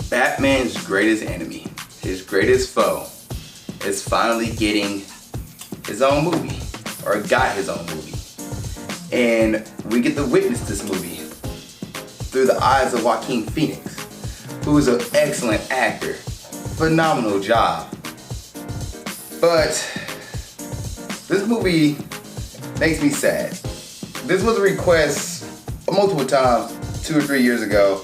Batman's greatest enemy, his greatest foe, is finally getting his own movie, or got his own movie. And we get to witness this movie through the eyes of Joaquin Phoenix, who is an excellent actor. Phenomenal job. But this movie makes me sad. This was a request multiple times 2 or 3 years ago,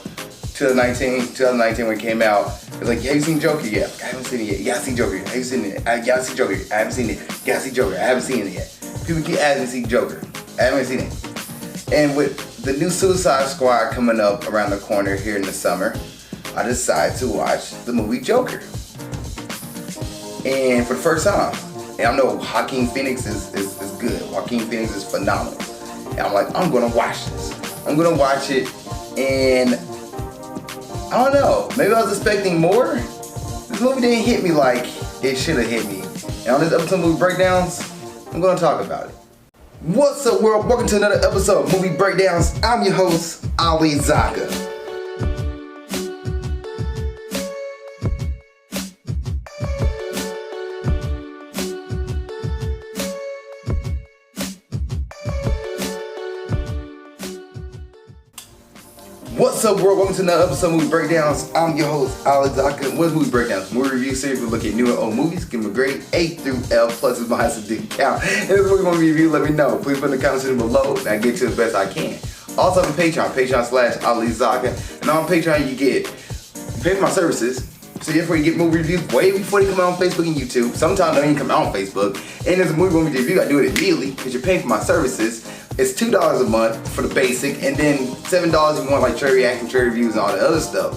2019 when it came out. It was like, have you seen Joker yet? I haven't seen it yet. You gotta see Joker. Have you seen it? I gotta see Joker. I haven't seen it. You gotta see Joker. I haven't seen it yet. People keep asking me to see Joker. I haven't seen it. And with the new Suicide Squad coming up around the corner here in the summer, I decided to watch the movie Joker. And for the first time, and I know Joaquin Phoenix is good. Joaquin Phoenix is phenomenal. And I'm like, I'm gonna watch this. I'm gonna watch it, and I don't know, maybe I was expecting more. This movie didn't hit me like it should have hit me. And on this episode of Movie Breakdowns, I'm gonna talk about it. What's up, world? Welcome to another episode of Movie Breakdowns. I'm your host, Ali Zakka. What's up, world? Welcome to another episode of Movie Breakdowns. I'm your host, Ali Zakka. What's Movie Breakdowns? Movie review series. We look at new and old movies, give them a grade A through L, plus and minuses didn't count. And if you want to review, let me know. Please put in the comments section below, and I get to the best I can. Also on Patreon, Patreon/Ali Zakka. And on Patreon, you pay for my services. So therefore, you get movie reviews way before they come out on Facebook and YouTube. Sometimes they don't even come out on Facebook. And there's a movie review, I do it immediately because you're paying for my services. It's $2 a month for the basic, and then $7 if you want like trade reaction, trade reviews, and all the other stuff.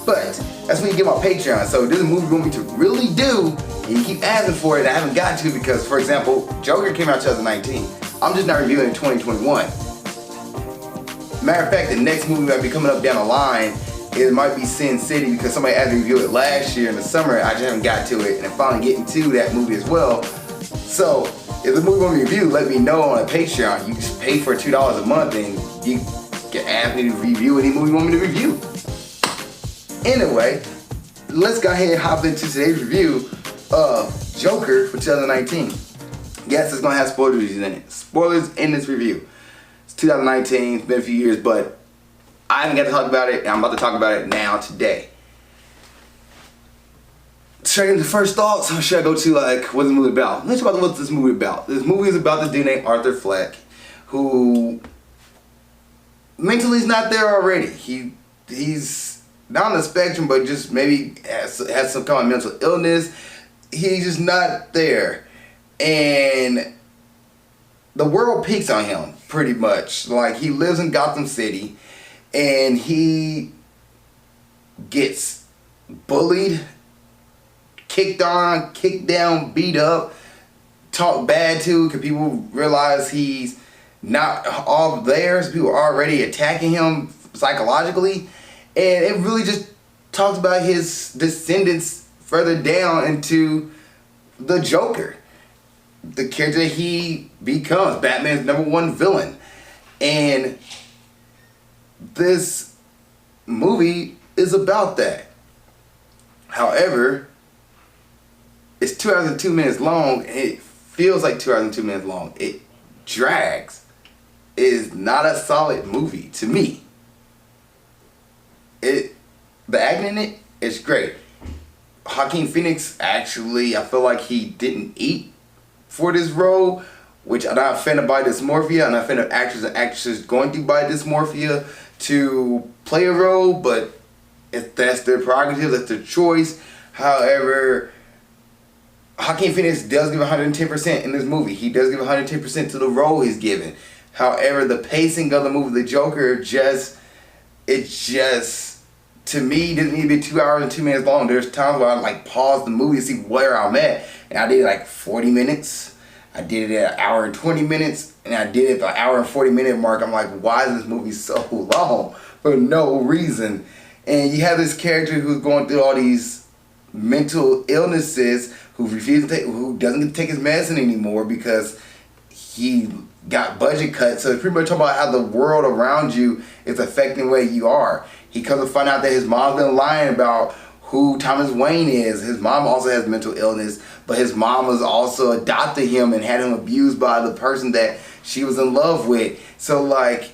But that's when you get my Patreon. So this is a movie you want me to really do, and you keep asking for it, and I haven't gotten to because, for example, Joker came out 2019. I'm just not reviewing it in 2021. Matter of fact, the next movie might be coming up down the line. It might be Sin City because somebody asked me to review it last year in the summer. I just haven't got to it, and I'm finally getting to that movie as well. So if the movie you want me to review, let me know on a Patreon. You just pay for $2 a month and you can ask me to review any movie you want me to review. Anyway, let's go ahead and hop into today's review of Joker for 2019. Yes, it's gonna have spoilers in it. Spoilers in this review. It's 2019, it's been a few years, but I haven't got to talk about it, and I'm about to talk about it now, today. Straight into first thoughts, or should I go to like, what's the movie about? Let's talk about what's this movie about. This movie is about this dude named Arthur Fleck, who mentally is not there already. He's not on the spectrum, but just maybe has some kind of mental illness. He's just not there. And the world picks on him, pretty much. Like, he lives in Gotham City, and he gets bullied, kicked on, kicked down, beat up, talked bad to, because people realize he's not all theirs. People are already attacking him psychologically. And it really just talks about his descendants further down into the Joker, the character that he becomes, Batman's #1 villain. And this movie is about that. However, it's 2 hours and 2 minutes long. It feels like 2 hours and 2 minutes long. It drags. It is not a solid movie to me. The acting in it is great. Joaquin Phoenix, actually, I feel like he didn't eat for this role, which I'm not offended by dysmorphia. I'm not offended of actors and actresses going through by dysmorphia to play a role, but if that's their prerogative, that's their choice. However, Joaquin Phoenix does give 110% in this movie. He does give 110% to the role he's given. However, the pacing of the movie, The Joker, to me, doesn't need to be 2 hours and 2 minutes long. There's times where I like pause the movie to see where I'm at. And I did it like 40 minutes. I did it at an hour and 20 minutes. And I did it at the hour and 40 minute mark. I'm like, why is this movie so long? For no reason. And you have this character who's going through all these mental illnesses, who doesn't get to take his medicine anymore because he got budget cuts. So it's pretty much talking about how the world around you is affecting the way you are. he comes to find out that his mom's been lying about who Thomas Wayne is. His mom also has mental illness, but his mom was also adopted him and had him abused by the person that she was in love with. So like,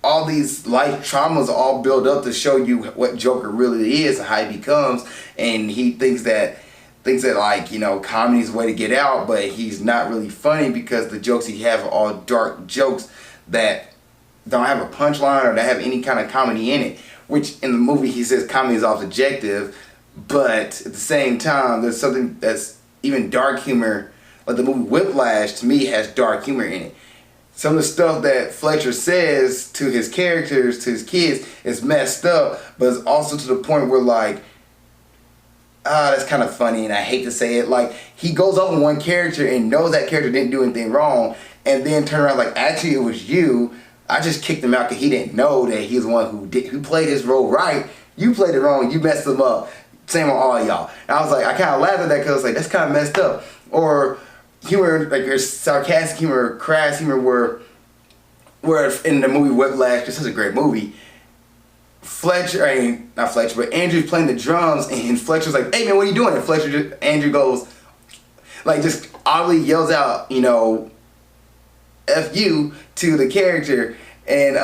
all these life traumas all build up to show you what Joker really is and how he becomes, and he thinks that like, you know, comedy is the way to get out, but he's not really funny because the jokes he have are all dark jokes that don't have a punchline or that have any kind of comedy in it. Which in the movie he says comedy is all subjective, but at the same time there's something that's even dark humor. Like the movie Whiplash to me has dark humor in it. Some of the stuff that Fletcher says to his characters, to his kids, is messed up, but it's also to the point where like, that's kind of funny, and I hate to say it. Like, he goes up on one character and knows that character didn't do anything wrong, and then turn around like, actually it was you. I just kicked him out because he didn't know that he was the one who played his role right. You played it wrong. You messed him up. Same on all y'all. And I was like, I kind of laughed at that because I was like, that's kind of messed up. Or humor, like there's sarcastic humor, crass humor, where in the movie Whiplash, it's such a great movie, not Fletcher, but Andrew's playing the drums, and Fletcher's like, hey man, what are you doing? And Andrew goes, like, just oddly yells out, you know, F you to the character, and I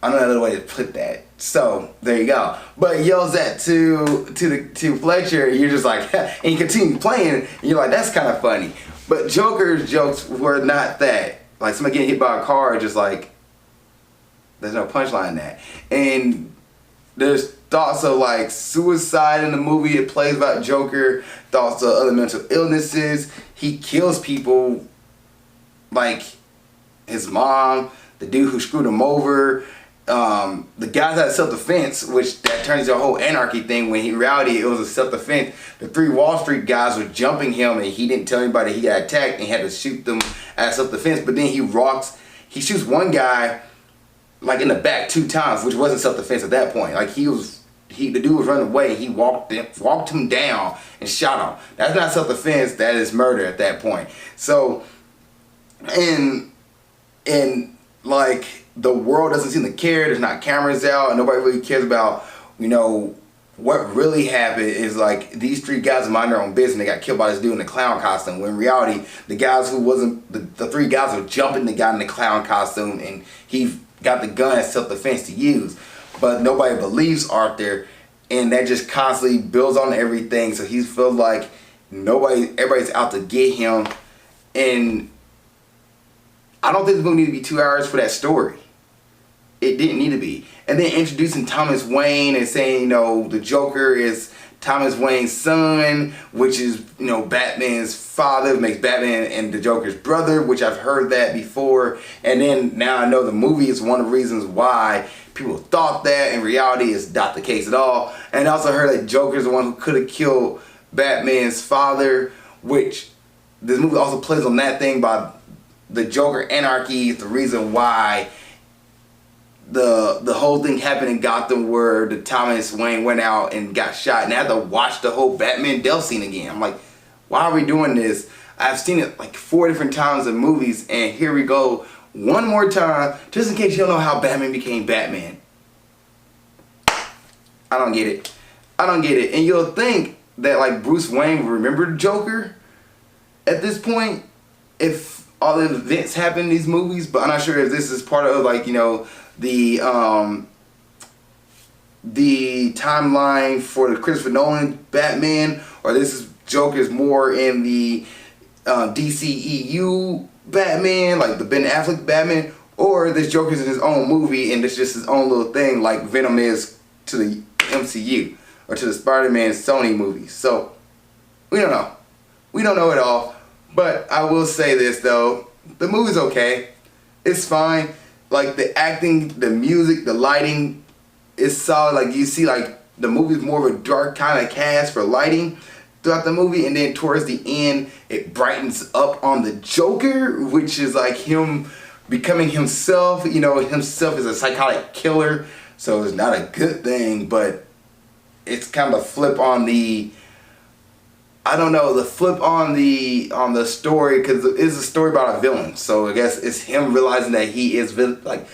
don't know another way to put that. So there you go. But yells that to Fletcher, and you're just like, and you continue playing, and you're like, that's kind of funny. But Joker's jokes were not that. Like somebody getting hit by a car, just like, there's no punchline in that. And there's thoughts of like suicide in the movie. It plays about Joker. Thoughts of other mental illnesses. He kills people, like his mom, the dude who screwed him over, the guys that had self-defense, which that turns into a whole anarchy thing when in reality it was a self-defense. The 3 Wall Street guys were jumping him and he didn't tell anybody he got attacked and he had to shoot them as self-defense. But then he shoots one guy like in the back 2 times, which wasn't self-defense at that point. Like the dude was running away. He walked him down and shot him. That's not self-defense. That is murder at that point. So, and like the world doesn't seem to care. There's not cameras out, and nobody really cares about, you know, what really happened. Is like these 3 guys mind their own business. They got killed by this dude in the clown costume. When in reality, the guys who wasn't the 3 guys were jumping the guy in the clown costume, and he got the gun as self-defense to use. But nobody believes Arthur, and that just constantly builds on everything. So he feels like everybody's out to get him, and I don't think the movie needed to be 2 hours for that story. It didn't need to be. And then introducing Thomas Wayne and saying, you know, the Joker is Thomas Wayne's son, which is, you know, Batman's father, makes Batman and the Joker's brother, which I've heard that before. And then now I know the movie is one of the reasons why people thought that. In reality, it's not the case at all. And I also heard that Joker's the one who could have killed Batman's father, which this movie also plays on that thing by the Joker anarchy is the reason why the whole thing happened in Gotham, where the Thomas Wayne went out and got shot, and I had to watch the whole Batman death scene again. I'm like, why are we doing this? I've seen it like 4 different times in movies, and here we go one more time, just in case you don't know how Batman became Batman. I don't get it. And you'll think that like Bruce Wayne would remember the Joker at this point if all the events happen in these movies, but I'm not sure if this is part of like, you know, the timeline for the Christopher Nolan Batman, or this is Joker's more in the DCEU Batman, like the Ben Affleck Batman, or this Joker's in his own movie and it's just his own little thing like Venom is to the MCU or to the Spider-Man Sony movies. So we don't know. We don't know at all. But I will say this though, the movie's okay. It's fine. Like the acting, the music, the lighting is solid. Like you see like the movie's more of a dark kind of cast for lighting throughout the movie, and then towards the end it brightens up on the Joker, which is like him becoming himself. You know, himself is a psychotic killer, so it's not a good thing, but it's kind of a flip on the, I don't know, the flip on the story, because it's a story about a villain. So I guess it's him realizing that he is like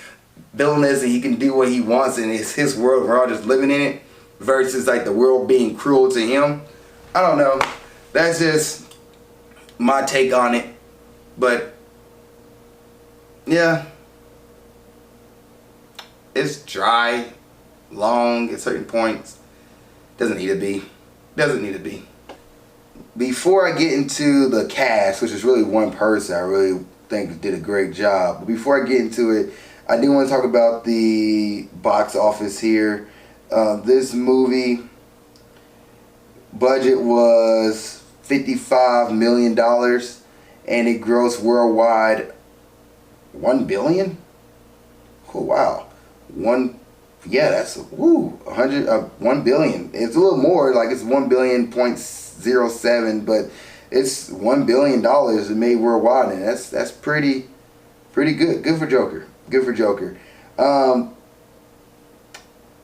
villainous and he can do what he wants and it's his world, we're all just living in it, versus like the world being cruel to him. I don't know. That's just my take on it. But yeah, it's dry, long at certain points. Doesn't need to be. Doesn't need to be. Before I get into the cast, which is really one person I really think did a great job, but before I get into it, I do want to talk about the box office here. This movie budget was $55 million and it grossed worldwide $1 billion. Oh wow, that's 1 billion. It's a little more, like it's 1 billion.07, but it's $1 billion it made worldwide, and that's pretty good. Good for Joker. Good for Joker. The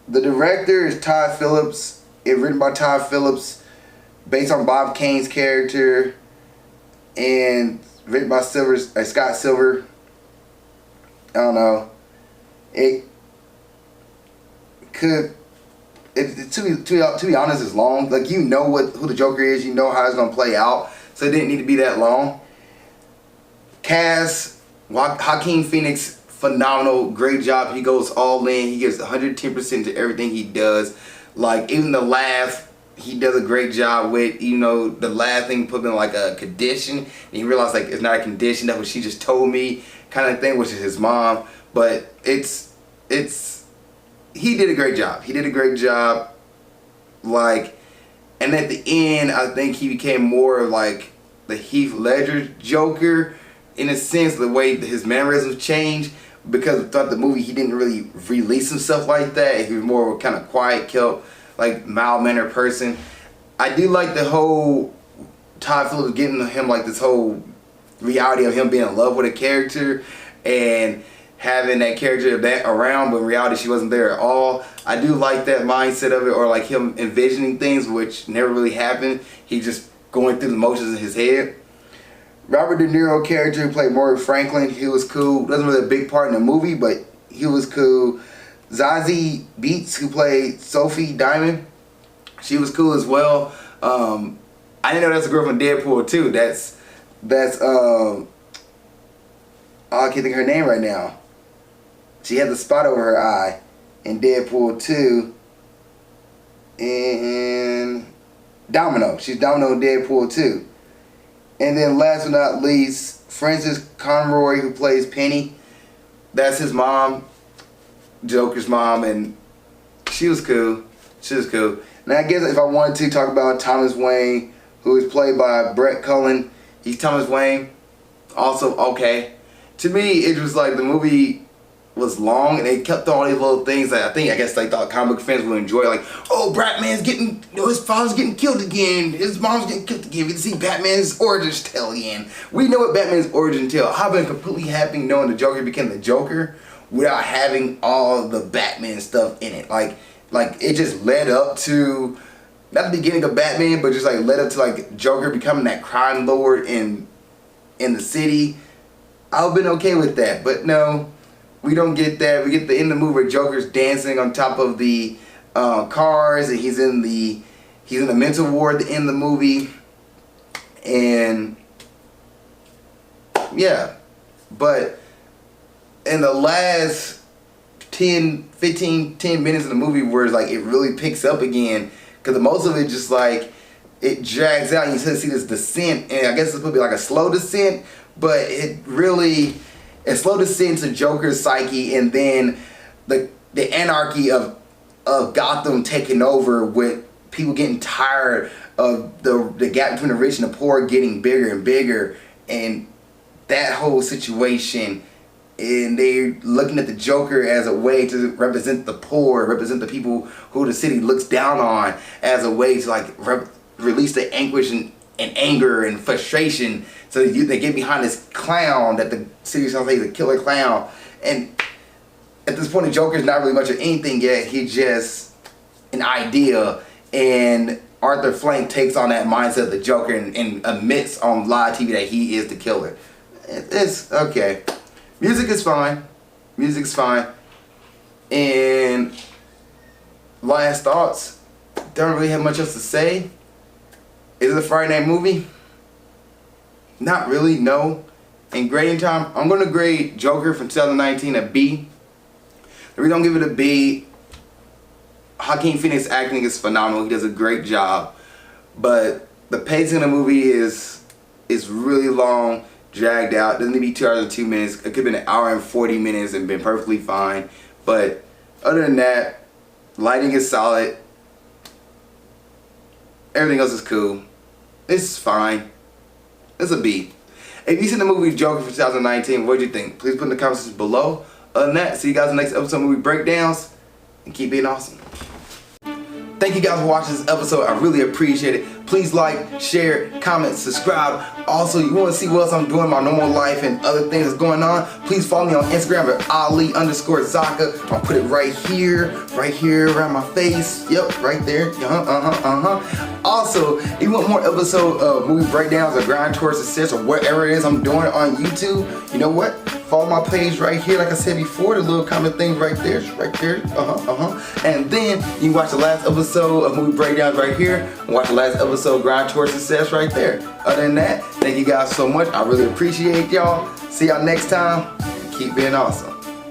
director is Todd Phillips. It's written by Todd Phillips, based on Bob Kane's character, and written by Scott Silver. I don't know. To be honest, it's long. Like, you know who the Joker is, you know how it's gonna play out, so it didn't need to be that long. Cast, Joaquin Phoenix, phenomenal, great job. He goes all in. He gives 110% to everything he does. Like, even the laugh, he does a great job with. You know, the laugh thing put him in like a condition, and he realized like it's not a condition. That's what she just told me, kind of thing, which is his mom. But he did a great job. He did a great job. Like, and at the end, I think he became more of like the Heath Ledger Joker, in a sense, the way his mannerisms changed, because throughout the movie he didn't really release himself like that. He was more of a kind of quiet, like mild-mannered person. I do like the whole Todd Phillips getting him like this whole reality of him being in love with a character and having that character that around, but in reality she wasn't there at all. I do like that mindset of it, or like him envisioning things which never really happened. He just going through the motions in his head. Robert De Niro character who played Morgan Franklin, he was cool. Wasn't really a big part in the movie, but he was cool. Zazie Beetz, who played Sophie Diamond, she was cool as well. I didn't know that's a girl from Deadpool too. I can't think of her name right now. She had the spot over her eye in Deadpool 2. And Domino. She's Domino in Deadpool 2. And then last but not least, Frances Conroy, who plays Penny. That's his mom, Joker's mom, and she was cool. She was cool. Now I guess if I wanted to talk about Thomas Wayne, who is played by Brett Cullen. He's Thomas Wayne. Also okay. To me, it was like the movie was long and they kept all these little things that I guess they thought comic book fans would enjoy, like, oh, Batman's getting, his father's getting killed again, his mom's getting killed again, we can see Batman's origin tale again. We know what Batman's origin tale. I've been completely happy knowing the Joker became the Joker without having all the Batman stuff in it. Like it just led up to, not the beginning of Batman, but just like led up to like Joker becoming that crime lord in the city. I've been okay with that, but no, we don't get that. We get the end of the movie where Joker's dancing on top of the cars, and he's in the mental ward at the end of the movie, and yeah. But in the last 10 minutes of the movie, where it's like it really picks up again, because most of it just like it drags out. You see this descent, and I guess it's supposed to be like a slow descent, but it's slow descent to Joker's psyche, and then the anarchy of Gotham taking over, with people getting tired of the gap between the rich and the poor getting bigger and bigger, and that whole situation, and they're looking at the Joker as a way to represent the poor, represent the people who the city looks down on, as a way to like release the anguish and anger and frustration. So they get behind this clown that the city sounds like he's a killer clown. And at this point, the Joker's not really much of anything yet. He's just an idea. And Arthur Flank takes on that mindset of the Joker and admits on live TV that he is the killer. It's okay. Music is fine. Music's fine. And last thoughts, don't really have much else to say. Is it a Friday night movie? Not really, no. In grading time, I'm going to grade Joker from 2019 a B. The reason I'm giving it a B, Joaquin Phoenix's acting is phenomenal. He does a great job. But the pacing of the movie is really long, dragged out. It doesn't need to be 2 hours and 2 minutes. It could have been an hour and 40 minutes and been perfectly fine. But other than that, lighting is solid. Everything else is cool. It's fine. It's a B. If you've seen the movie Joker for 2019, what did you think? Please put in the comments below. Other than that, see you guys in the next episode of Movie Breakdowns. And keep being awesome. Thank you guys for watching this episode. I really appreciate it. Please like, share, comment, subscribe. Also, you want to see what else I'm doing in my normal life and other things that's going on, please follow me on Instagram at Ali_Zakka. I'll put it right here around my face. Yep, right there. Also, if you want more episode of movie breakdowns or grind towards success or whatever it is I'm doing on YouTube, you know what? Follow my page right here, like I said before, the little comment thing right there, And then you can watch the last episode of Movie Breakdowns right here, and watch the last episode of Grind Towards Success right there. Other than that, thank you guys so much. I really appreciate y'all. See y'all next time. Keep being awesome.